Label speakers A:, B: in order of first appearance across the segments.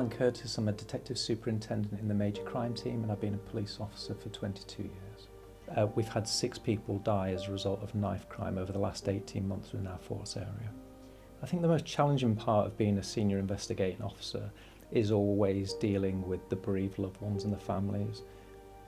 A: Alan Curtis. I'm a detective superintendent in the major crime team, and I've been a police officer for 22 years. We've had 6 people die as a result of knife crime over the last 18 months within our force area. I think the most challenging part of being a senior investigating officer is always dealing with the bereaved loved ones and the families.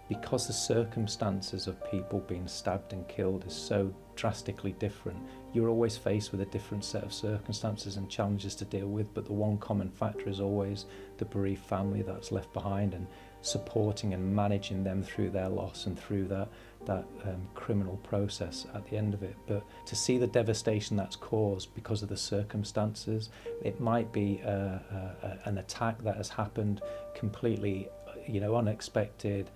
A: Because the circumstances of people being stabbed and killed is so drastically different, you're always faced with a different set of circumstances and challenges to deal with, but the one common factor is always the bereaved family that's left behind, and supporting and managing them through their loss and through that criminal process at the end of it. But to see the devastation that's caused because of the circumstances, it might be an attack that has happened completely, unexpected,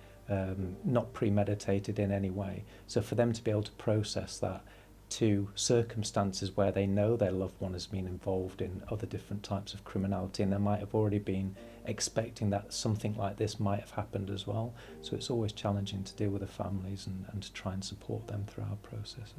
A: not premeditated in any way. So for them to be able to process that to circumstances where they know their loved one has been involved in other different types of criminality, and they might have already been expecting that something like this might have happened as well. So it's always challenging to deal with the families and to try and support them through our processes.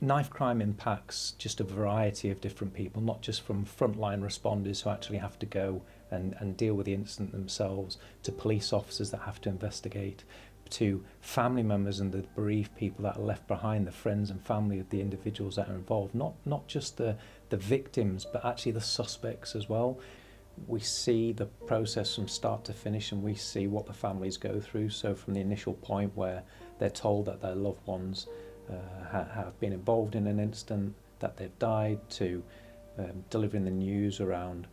A: Knife crime impacts just a variety of different people, not just from frontline responders who actually have to go and deal with the incident themselves, to police officers that have to investigate, to family members and the bereaved people that are left behind, the friends and family of the individuals that are involved, not just the victims, but actually the suspects as well. We see the process from start to finish, and we see what the families go through. So from the initial point where they're told that their loved ones have been involved in an incident, that they've died, to delivering the news around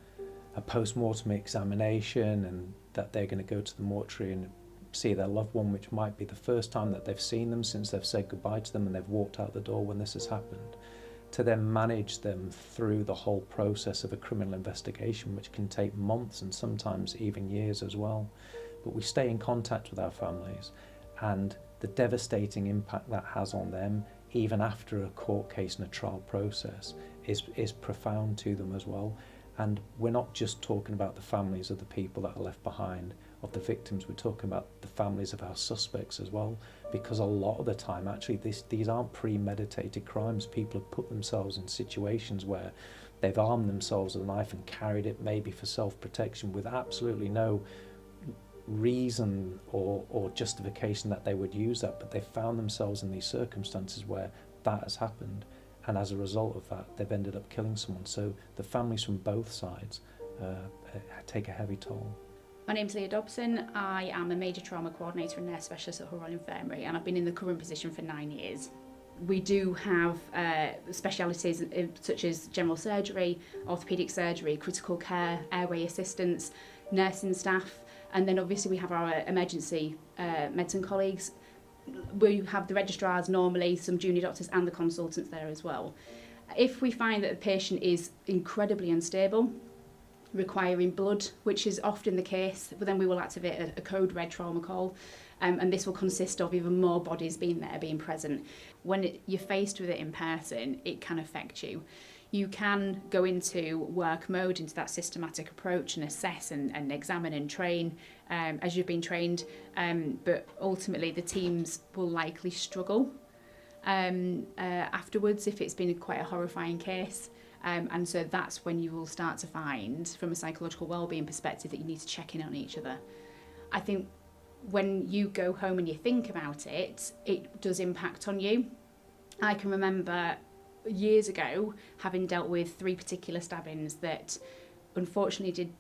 A: a post-mortem examination and that they're going to go to the mortuary and see their loved one, which might be the first time that they've seen them since they've said goodbye to them and they've walked out the door when this has happened, to then manage them through the whole process of a criminal investigation, which can take months and sometimes even years as well. But we stay in contact with our families, and the devastating impact that has on them, even after a court case and a trial process, is profound to them as well. And we're not just talking about the families of the people that are left behind, of the victims, we're talking about the families of our suspects as well, because a lot of the time actually these aren't premeditated crimes. People have put themselves in situations where they've armed themselves with a knife and carried it maybe for self-protection with absolutely no reason or justification that they would use that, but they've found themselves in these circumstances where that has happened, and as a result of that they've ended up killing someone. So the families from both sides take a heavy toll.
B: My name's Leah Dobson. I am a major trauma coordinator and nurse specialist at Hull Royal Infirmary, and I've been in the current position for 9 years. We do have specialities such as general surgery, orthopaedic surgery, critical care, airway assistance, nursing staff, and then obviously we have our emergency medicine colleagues. We have the registrars normally, some junior doctors and the consultants there as well. If we find that the patient is incredibly unstable, requiring blood, which is often the case, but then we will activate a code red trauma call, and this will consist of even more bodies being present. When you're faced with it in person, it can affect you. You can go into work mode, into that systematic approach, and assess and examine and train as you've been trained, but ultimately the teams will likely struggle afterwards if it's been quite a horrifying case. And so that's when you will start to find, from a psychological wellbeing perspective, that you need to check in on each other. I think when you go home and you think about it, it does impact on you. I can remember years ago having dealt with 3 particular stabbings that unfortunately did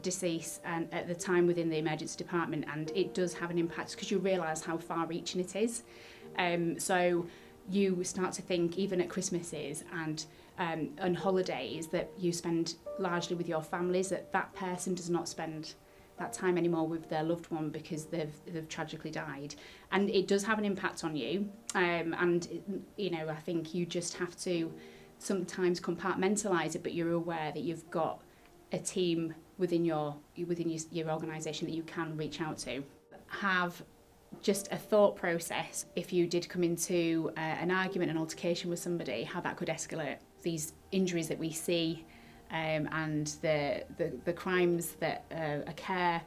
B: decease and at the time within the emergency department, and it does have an impact because you realise how far-reaching it is. So you start to think, even at Christmases and holidays that you spend largely with your families, that person does not spend that time anymore with their loved one because they've tragically died, and it does have an impact on you. And I think you just have to sometimes compartmentalise it, but you're aware that you've got a team within your organisation that you can reach out to. Have just a thought process if you did come into an argument, an altercation with somebody, how that could escalate. These injuries that we see and the crimes that occur,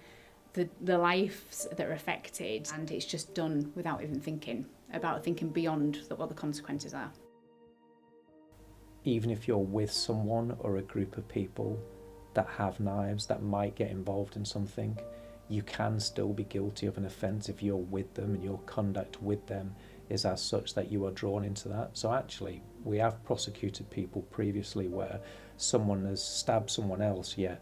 B: the lives that are affected, and it's just done without even thinking beyond what the consequences are.
A: Even if you're with someone or a group of people that have knives that might get involved in something, you can still be guilty of an offence if you're with them and your conduct with them is as such that you are drawn into that. So actually, we have prosecuted people previously where someone has stabbed someone else, yet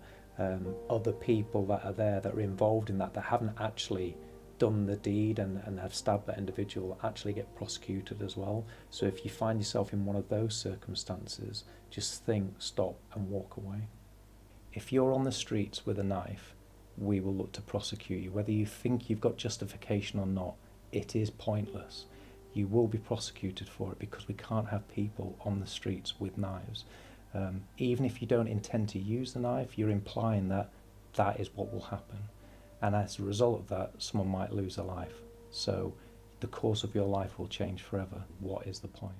A: other people that are there that are involved in that haven't actually done the deed and have stabbed that individual actually get prosecuted as well. So if you find yourself in one of those circumstances, just think, stop and walk away. If you're on the streets with a knife, we will look to prosecute you. Whether you think you've got justification or not, it is pointless. You will be prosecuted for it because we can't have people on the streets with knives. Even if you don't intend to use the knife, you're implying that that is what will happen. And as a result of that, someone might lose a life. So the course of your life will change forever. What is the point?